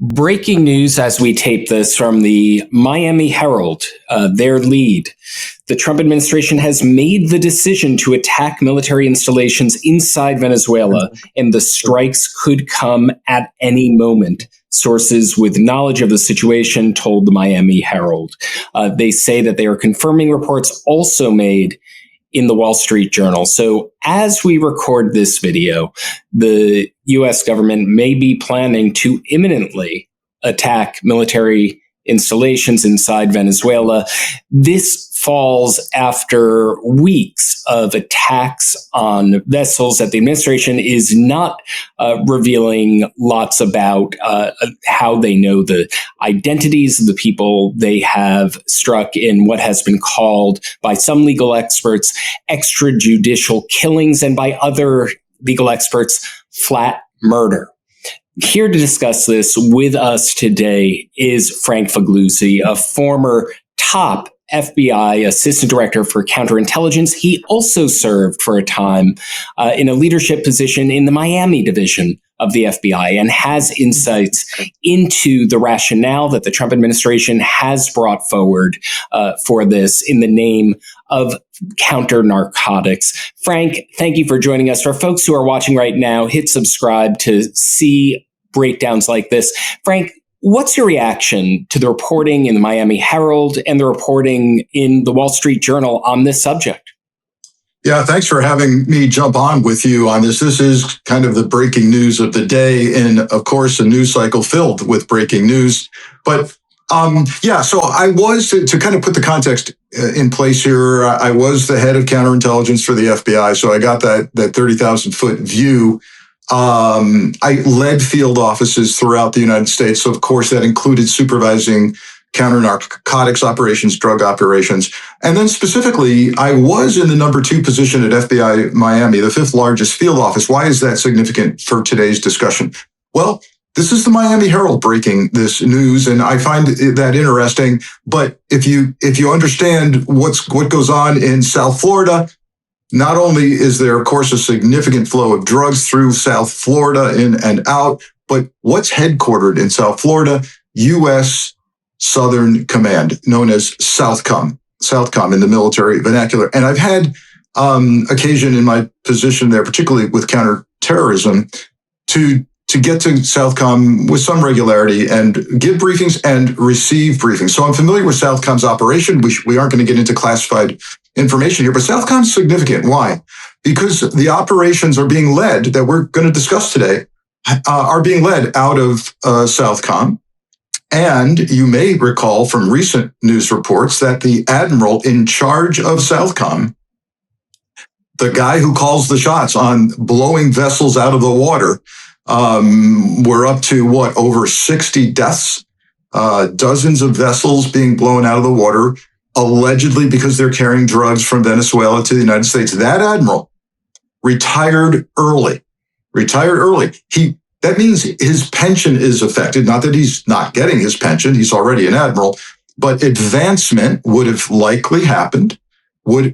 Breaking news as we tape this from the Miami Herald, their lead. The Trump administration has made the decision to attack military installations inside Venezuela, and the strikes could come at any moment. Sources with knowledge of the situation told the Miami Herald. They say that they are confirming reports also made in the Wall Street Journal. So as we record this video, the U.S. government may be planning to imminently attack military installations inside Venezuela. This falls after weeks of attacks on vessels that the administration is not revealing lots about how they know the identities of the people they have struck in what has been called by some legal experts extrajudicial killings, and by other legal experts flat murder. Here to discuss this with us today is Frank Figliuzzi, a former top FBI Assistant Director for Counterintelligence. He also served for a time in a leadership position in the Miami division of the FBI and has insights into the rationale that the Trump administration has brought forward for this in the name of counter-narcotics. Frank, thank you for joining us. For folks who are watching right now, hit subscribe to see breakdowns like this. Frank, what's your reaction to the reporting in the Miami Herald and the reporting in the Wall Street Journal on this subject? Yeah, thanks for having me jump on with you on this. This is kind of the breaking news of the day, and of course, a news cycle filled with breaking news. But so I was, to kind of put the context in place here, I was the head of counterintelligence for the FBI, so I got that 30,000-foot view. I led field offices throughout the United States, so of course that included supervising counter-narcotics operations, drug operations. And then specifically, I was in the number 2 position at FBI Miami, the 5th largest field office. Why is that significant for today's discussion? Well, this is the Miami Herald breaking this news, and I find that interesting. But if you understand what goes on in South Florida, not only is there, of course, a significant flow of drugs through South Florida in and out, but what's headquartered in South Florida? U.S. Southern Command, known as Southcom in the military vernacular. And I've had occasion in my position there, particularly with counterterrorism, to get to Southcom with some regularity and give briefings and receive briefings. So I'm familiar with Southcom's operation. We aren't going to get into classified information here, but Southcom's significant. Why? Because the operations are being led, that we're going to discuss today, are being led out of Southcom. And you may recall from recent news reports that the admiral in charge of Southcom, the guy who calls the shots on blowing vessels out of the water, we're up to over 60 deaths, dozens of vessels being blown out of the water, allegedly because they're carrying drugs from Venezuela to the United States. That admiral retired early. That means his pension is affected. Not that he's not getting his pension. He's already an admiral, but advancement would have likely happened.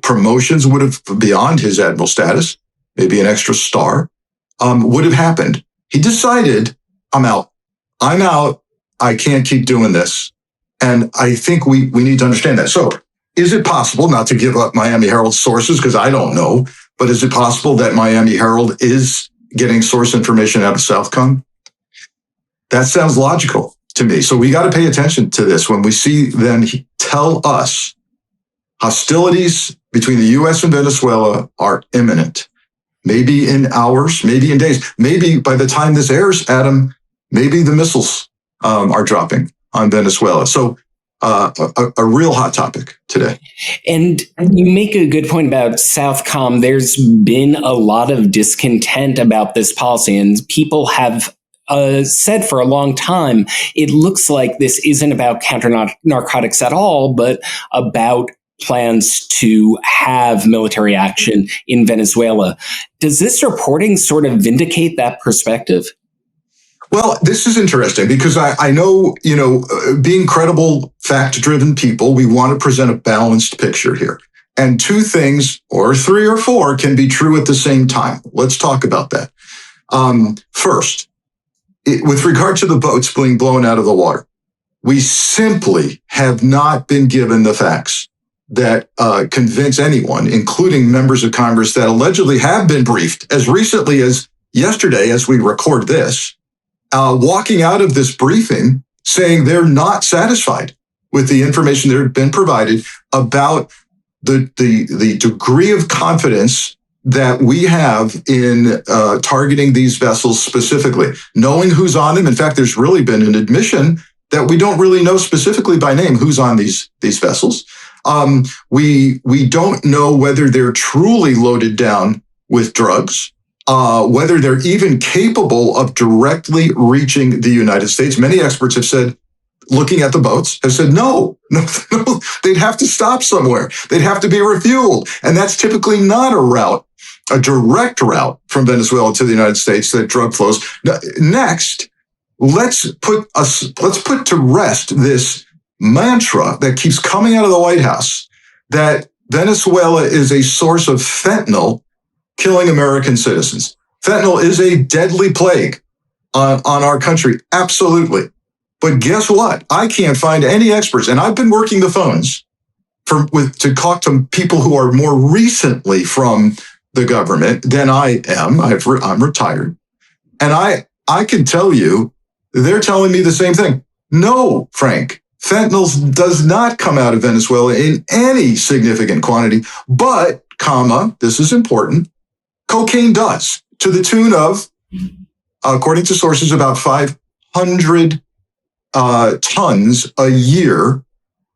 Promotions would have, beyond his admiral status, maybe an extra star, would have happened. He decided, I'm out. I can't keep doing this. And I think we need to understand that. So is it possible, not to give up Miami Herald sources, because I don't know, but is it possible that Miami Herald is getting source information out of Southcom? That sounds logical to me. So we got to pay attention to this when we see them tell us hostilities between the U.S. and Venezuela are imminent. Maybe in hours, maybe in days, maybe by the time this airs, Adam, maybe the missiles are dropping on Venezuela. So a real hot topic today. And you make a good point about Southcom. There's been a lot of discontent about this policy, and people have said for a long time, it looks like this isn't about counter-narcotics at all, but about plans to have military action in Venezuela. Does this reporting sort of vindicate that perspective? Well, this is interesting because I know, being credible, fact-driven people, we want to present a balanced picture here. And 2 things, or 3 or 4, can be true at the same time. Let's talk about that. First, with regard to the boats being blown out of the water, we simply have not been given the facts that convince anyone, including members of Congress that allegedly have been briefed as recently as yesterday, as we record this, walking out of this briefing saying they're not satisfied with the information that had been provided about the degree of confidence that we have in targeting these vessels specifically, knowing who's on them. In fact, there's really been an admission that we don't really know specifically by name who's on these vessels. We don't know whether they're truly loaded down with drugs, whether they're even capable of directly reaching the United States. Many experts have said, looking at the boats, have said, no, they'd have to stop somewhere. They'd have to be refueled. And that's typically not a direct route from Venezuela to the United States that drug flows. Next, let's put to rest this mantra that keeps coming out of the White House that Venezuela is a source of fentanyl killing American citizens. Fentanyl is a deadly plague on our country. Absolutely. But guess what? I can't find any experts, and I've been working the phones to talk to people who are more recently from the government than I am. I'm retired. And I can tell you, they're telling me the same thing. No, Frank, fentanyl does not come out of Venezuela in any significant quantity, but, this is important, cocaine does, to the tune of, according to sources, about 500 tons a year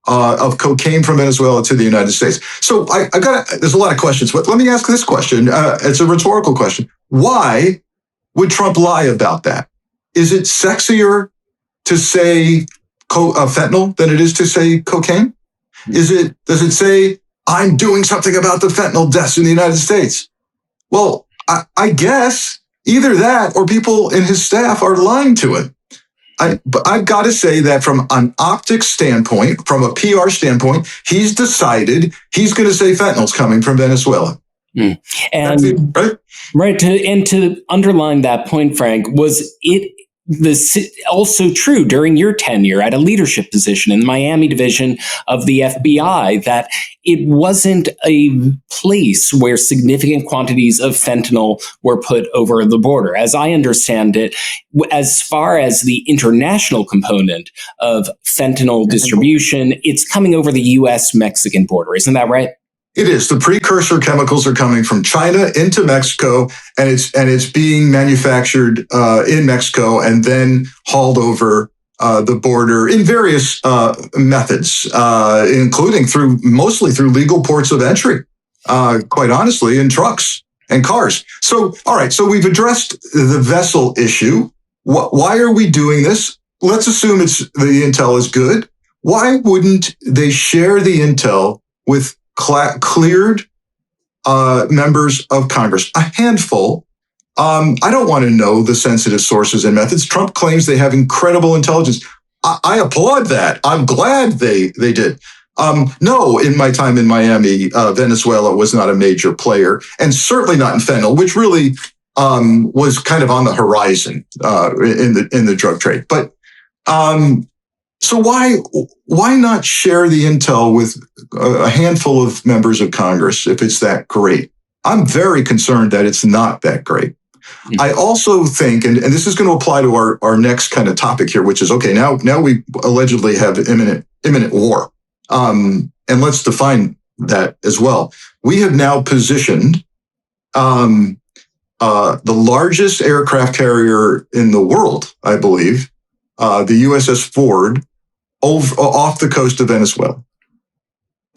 of cocaine from Venezuela to the United States. So there's a lot of questions, but let me ask this question. It's a rhetorical question. Why would Trump lie about that? Is it sexier to say fentanyl than it is to say cocaine? Does it say, I'm doing something about the fentanyl deaths in the United States? Well, I guess either that or people in his staff are lying to him. But I've got to say that from an optics standpoint, from a PR standpoint, he's decided he's going to say fentanyl's coming from Venezuela. And right. To underline that point, Frank, was it also true during your tenure at a leadership position in the Miami division of the FBI that it wasn't a place where significant quantities of fentanyl were put over the border? As I understand it, as far as the international component of fentanyl distribution, it's coming over the U.S.-Mexican border. Isn't that right? It is. The precursor chemicals are coming from China into Mexico, and it's being manufactured in Mexico and then hauled over the border in various methods, including mostly through legal ports of entry, quite honestly, in trucks and cars. So, all right. So we've addressed the vessel issue. Why are we doing this? Let's assume the intel is good. Why wouldn't they share the intel with cleared members of Congress? A handful. I don't want to know the sensitive sources and methods. Trump claims they have incredible intelligence. I applaud that. I'm glad they did. No, in my time in Miami, Venezuela was not a major player, and certainly not in fentanyl, which really was kind of on the horizon in the drug trade. But so why not share the intel with a handful of members of Congress if it's that great? I'm very concerned that it's not that great. Mm-hmm. I also think, and this is going to apply to our next kind of topic here, which is, okay, now we allegedly have imminent war. And let's define that as well. We have now positioned the largest aircraft carrier in the world, I believe, the USS Ford, off the coast of Venezuela.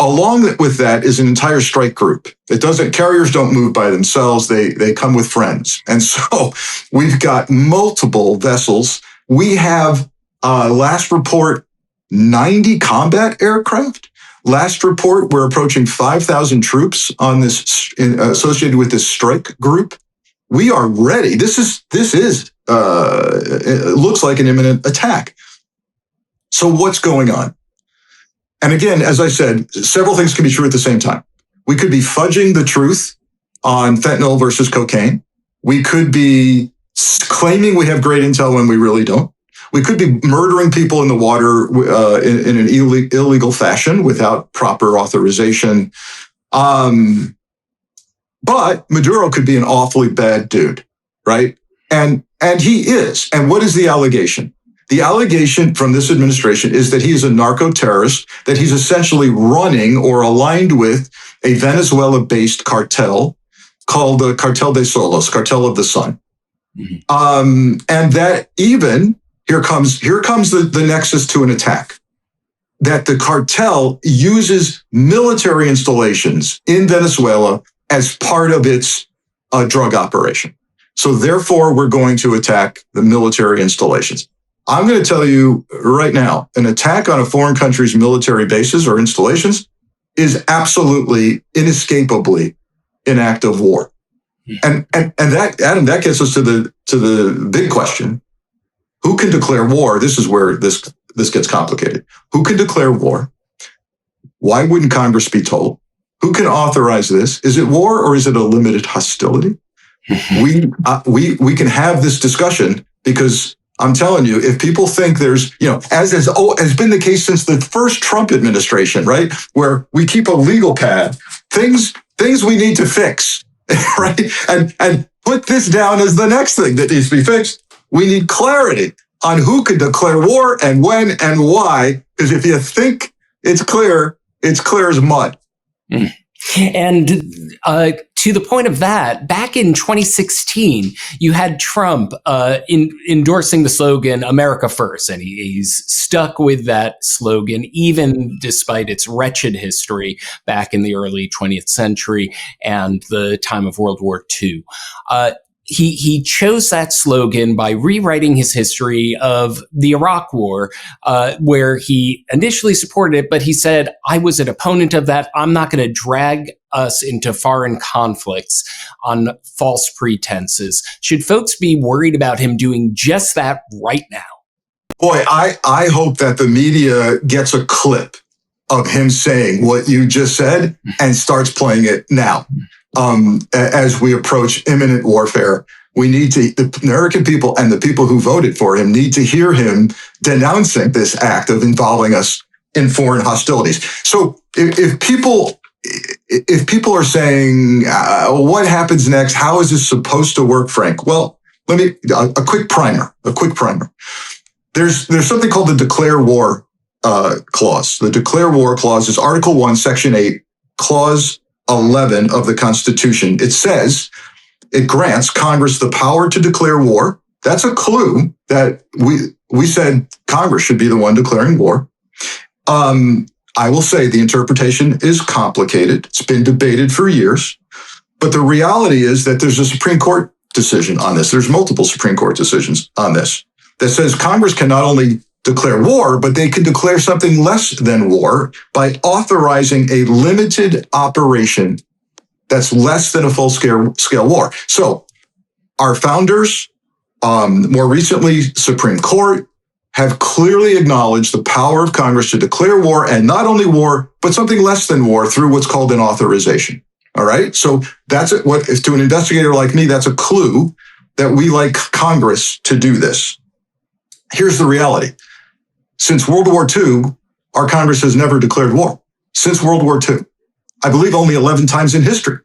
Along with that is an entire strike group. Carriers don't move by themselves. They come with friends. And so we've got multiple vessels. We have, last report, 90 combat aircraft. Last report, we're approaching 5,000 troops on this associated with this strike group. We are ready. This it looks like an imminent attack. So what's going on? And again, as I said, several things can be true at the same time. We could be fudging the truth on fentanyl versus cocaine. We could be claiming we have great intel when we really don't. We could be murdering people in the water in an illegal fashion without proper authorization. But Maduro could be an awfully bad dude, right? And he is. And what is the allegation? The allegation from this administration is that he is a narco-terrorist, that he's essentially running or aligned with a Venezuela-based cartel called the Cartel de Solos, Cartel of the Sun. Mm-hmm. And that even, here comes the nexus to an attack, that the cartel uses military installations in Venezuela as part of its drug operation. So therefore, we're going to attack the military installations. I'm going to tell you right now, an attack on a foreign country's military bases or installations is absolutely, inescapably an act of war. And that, Adam, that gets us to the big question. Who can declare war? This is where this gets complicated. Who can declare war? Why wouldn't Congress be told? Who can authorize this? Is it war or is it a limited hostility? We can have this discussion because I'm telling you, if people think there's, as has been the case since the first Trump administration, right, where we keep a legal pad, things we need to fix, right, and put this down as the next thing that needs to be fixed. We need clarity on who can declare war and when and why, because if you think it's clear as mud. Mm. And to the point of that, back in 2016, you had Trump endorsing the slogan "America First," and he's stuck with that slogan, even despite its wretched history back in the early 20th century and the time of World War II. He chose that slogan by rewriting his history of the Iraq War, where he initially supported it, but he said, I was an opponent of that. I'm not going to drag us into foreign conflicts on false pretenses. Should folks be worried about him doing just that right now? Boy, I hope that the media gets a clip of him saying what you just said and starts playing it now. As we approach imminent warfare, the American people and the people who voted for him need to hear him denouncing this act of involving us in foreign hostilities. So if people are saying, what happens next? How is this supposed to work, Frank? Well, a quick primer. There's something called the Declare War clause. The Declare War clause is Article 1, Section 8, Clause 11 of the Constitution. It says it grants Congress the power to declare war. That's a clue that we said Congress should be the one declaring war. I will say the interpretation is complicated. It's been debated for years, but the reality is that there's a Supreme Court decision on this. There's multiple Supreme Court decisions on this that says Congress can not only declare war, but they can declare something less than war by authorizing a limited operation that's less than a full-scale war. So our founders, more recently Supreme Court, have clearly acknowledged the power of Congress to declare war, and not only war, but something less than war through what's called an authorization. All right? So that's what, to an investigator like me, that's a clue that we like Congress to do this. Here's the reality. Since World War II, our Congress has never declared war. Since World War II. I believe only 11 times in history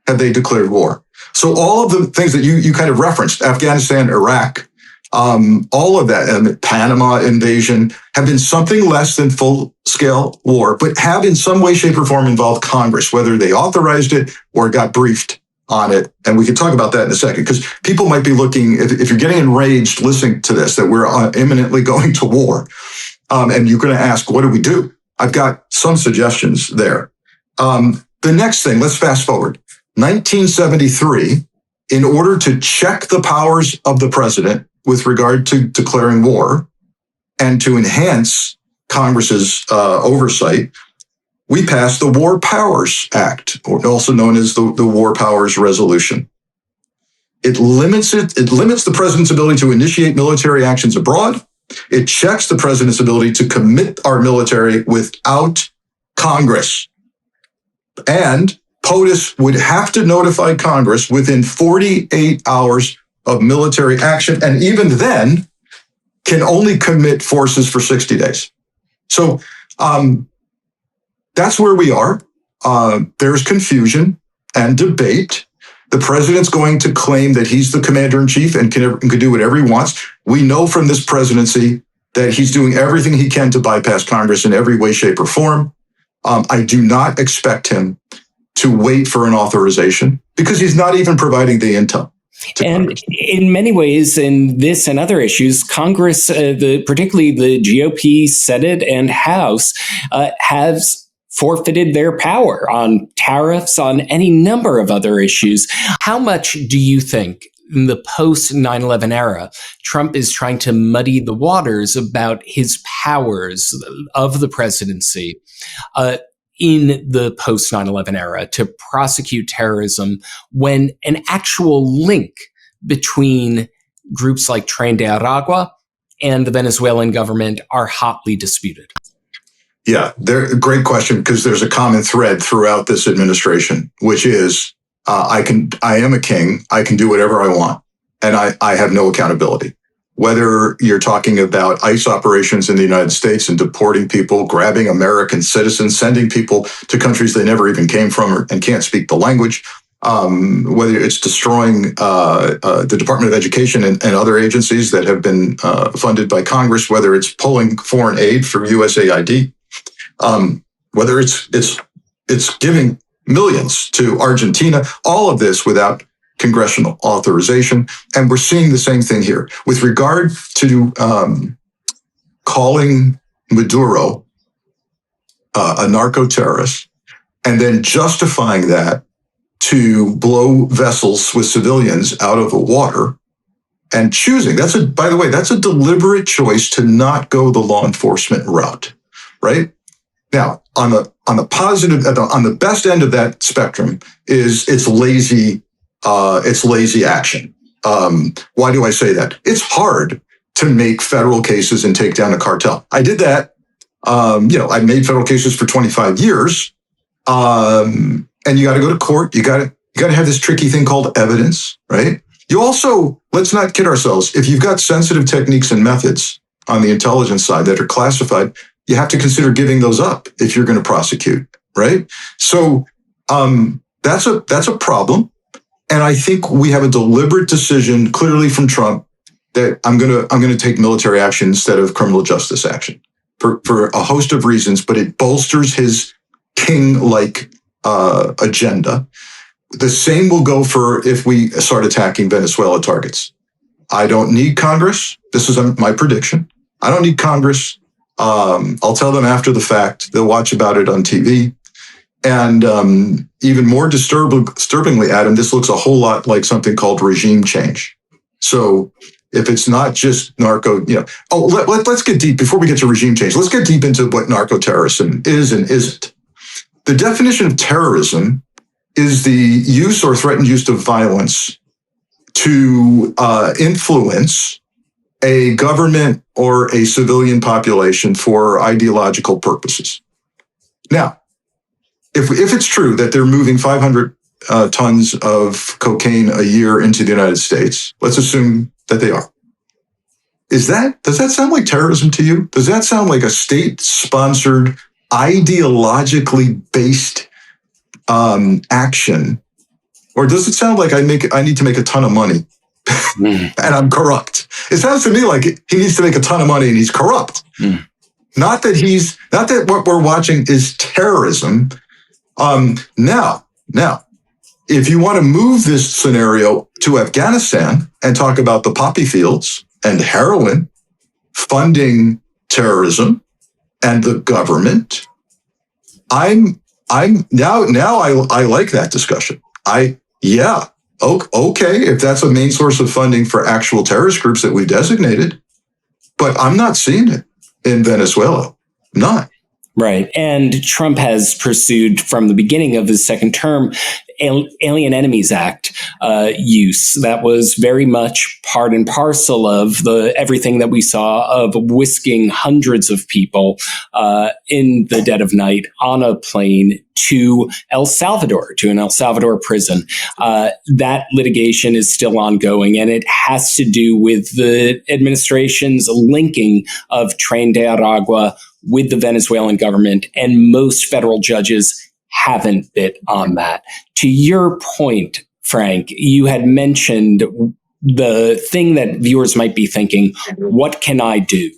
have they declared war. So all of the things that you kind of referenced, Afghanistan, Iraq, all of that, and the Panama invasion, have been something less than full-scale war, but have in some way, shape, or form involved Congress, whether they authorized it or got briefed on it. And we can talk about that in a second, because people might be looking, if you're getting enraged listening to this, that we're imminently going to war, and you're going to ask, what do we do? I've got some suggestions there. The next thing, let's fast forward. 1973, in order to check the powers of the president with regard to declaring war and to enhance Congress's oversight, we passed the War Powers Act, or also known as the War Powers Resolution. It limits the president's ability to initiate military actions abroad. It checks the president's ability to commit our military without Congress. And POTUS would have to notify Congress within 48 hours of military action, and even then can only commit forces for 60 days. So that's where we are. There's confusion and debate. The president's going to claim that he's the commander-in-chief and can do whatever he wants. We know from this presidency that he's doing everything he can to bypass Congress in every way, shape, or form. I do not expect him to wait for an authorization because he's not even providing the intel. And Congress. In many ways, in this and other issues, Congress, particularly the GOP, Senate, and House, has forfeited their power on tariffs, on any number of other issues. How much do you think in the post 9/11 era, Trump is trying to muddy the waters about his powers of the presidency in the post 9/11 era to prosecute terrorism when an actual link between groups like Tren de Aragua and the Venezuelan government are hotly disputed? Yeah, great question, because there's a common thread throughout this administration, which is I am a king. I can do whatever I want, and I have no accountability. Whether you're talking about ICE operations in the United States and deporting people, grabbing American citizens, sending people to countries they never even came from and can't speak the language, whether it's destroying the Department of Education and other agencies that have been funded by Congress, whether it's pulling foreign aid from USAID, whether it's giving millions to Argentina, all of this without congressional authorization. And we're seeing the same thing here with regard to calling Maduro a narco-terrorist and then justifying that to blow vessels with civilians out of the water and choosing. By the way, that's a deliberate choice to not go the law enforcement route, right? Now, on the positive, on the best end of that spectrum is it's lazy action. Why do I say that? It's hard to make federal cases and take down a cartel. I did that. I made federal cases for 25 years. And you got to go to court. You got to have this tricky thing called evidence, right? You also, let's not kid ourselves. If you've got sensitive techniques and methods on the intelligence side that are classified, you have to consider giving those up if you're going to prosecute, right? So that's a problem. And I think we have a deliberate decision, clearly from Trump, that I'm going to take military action instead of criminal justice action for a host of reasons. But it bolsters his king-like agenda. The same will go for if we start attacking Venezuela targets. I don't need Congress. This is my prediction. I don't need Congress. I'll tell them after the fact. They'll watch about it on TV. And even more disturbingly, Adam, this looks a whole lot like something called regime change. So if it's not just narco, let's get deep before we get to regime change. Let's get deep into what narco-terrorism is and isn't. The definition of terrorism is the use or threatened use of violence to influence a government or a civilian population for ideological purposes. Now, if it's true that they're moving 500 tons of cocaine a year into the United States, let's assume that they are. Does that sound like terrorism to you? Does that sound like a state-sponsored, ideologically based action? Or does it sound like I need to make a ton of money and I'm corrupt? It sounds to me like he needs to make a ton of money and he's corrupt. Not that what we're watching is terrorism. Now, if you want to move this scenario to Afghanistan and talk about the poppy fields and heroin funding terrorism and the government, I like that discussion. Okay, if that's a main source of funding for actual terrorist groups that we designated, but I'm not seeing it in Venezuela. Not. Right. And Trump has pursued from the beginning of his second term Alien Enemies Act use. That was very much part and parcel of everything that we saw of whisking hundreds of people in the dead of night on a plane to El Salvador, to an El Salvador prison. That litigation is still ongoing, and it has to do with the administration's linking of Tren de Aragua with the Venezuelan government, and most federal judges haven't bit on that. To your point, Frank, you had mentioned the thing that viewers might be thinking, what can I do?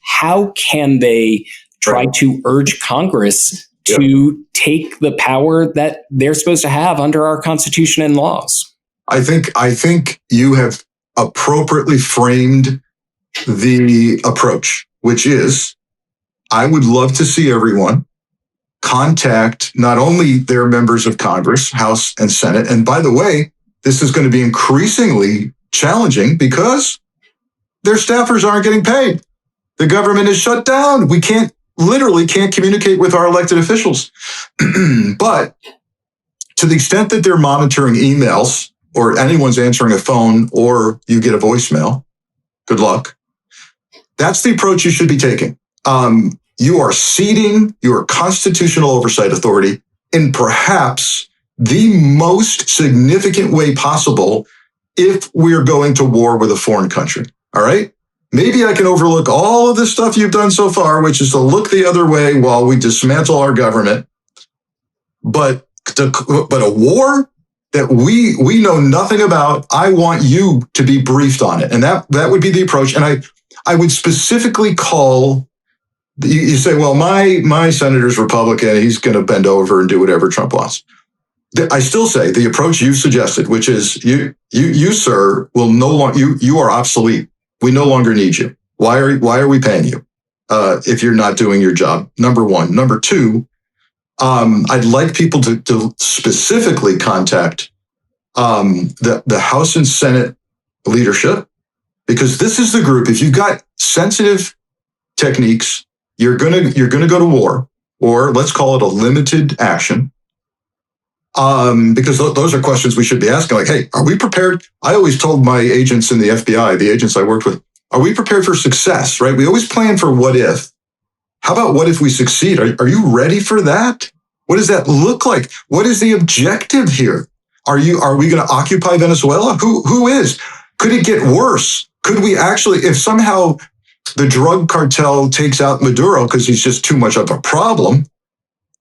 How can they try to urge Congress to take the power that they're supposed to have under our Constitution and laws? I think you have appropriately framed the approach, which is, I would love to see everyone contact not only their members of Congress, House and Senate. And by the way, this is going to be increasingly challenging because their staffers aren't getting paid. The government is shut down. We literally can't communicate with our elected officials. But to the extent that they're monitoring emails or anyone's answering a phone or you get a voicemail, good luck. That's the approach you should be taking. You are ceding your constitutional oversight authority in perhaps the most significant way possible if we're going to war with a foreign country. All right? Maybe I can overlook all of the stuff you've done so far, which is to look the other way while we dismantle our government. But a war that we know nothing about, I want you to be briefed on it. And that would be the approach. And I would specifically call, you say, well, my senator's Republican, he's going to bend over and do whatever Trump wants. I still say the approach you suggested, which is you sir, will no longer, you are obsolete. We no longer need you. Why are we paying you if you're not doing your job? Number one. Number two, I'd like people to specifically contact the House and Senate leadership, because this is the group. If you've got sensitive techniques, you're gonna go to war, or let's call it a limited action. Because those are questions we should be asking. Like, hey, are we prepared? I always told my agents in the FBI, the agents I worked with, are we prepared for success? Right? We always plan for what if. How about what if we succeed? Are you ready for that? What does that look like? What is the objective here? Are we going to occupy Venezuela? Who is? Could it get worse? Could we actually, if somehow the drug cartel takes out Maduro because he's just too much of a problem,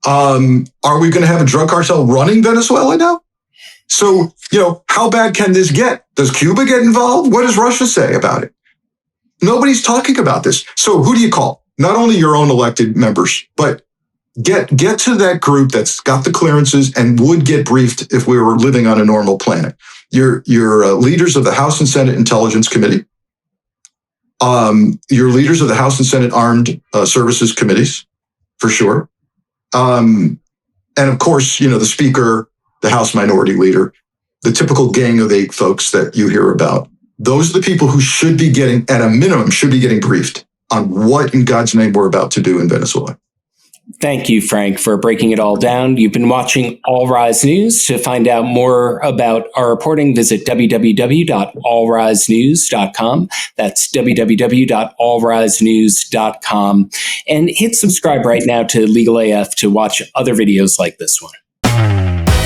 are we going to have a drug cartel running Venezuela now? So, how bad can this get? Does Cuba get involved? What does Russia say about it? Nobody's talking about this. So who do you call? Not only your own elected members, but get to that group that's got the clearances and would get briefed if we were living on a normal planet. Your leaders of the House and Senate Intelligence Committee, your leaders of the House and Senate Armed Services Committees, for sure. And of course, the Speaker, the House Minority Leader, the typical gang of 8 folks that you hear about. Those are the people who should be getting, at a minimum, briefed on what in God's name we're about to do in Venezuela. Thank you, Frank, for breaking it all down. You've been watching All Rise News. To find out more about our reporting, visit www.allrisenews.com. That's www.allrisenews.com. And hit subscribe right now to Legal AF to watch other videos like this one.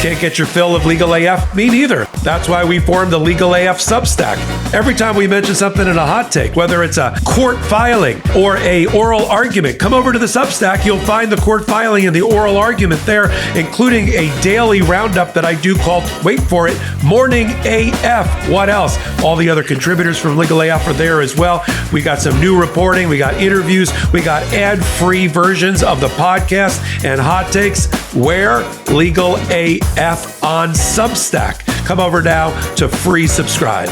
Can't get your fill of Legal AF? Me neither. That's why we formed the Legal AF Substack. Every time we mention something in a hot take, whether it's a court filing or a oral argument, come over to the Substack. You'll find the court filing and the oral argument there, including a daily roundup that I do called, wait for it, Morning AF. What else? All the other contributors from Legal AF are there as well. We got some new reporting. We got interviews. We got ad-free versions of the podcast and hot takes. Where? Legal AF on Substack. Come over now to free subscribe.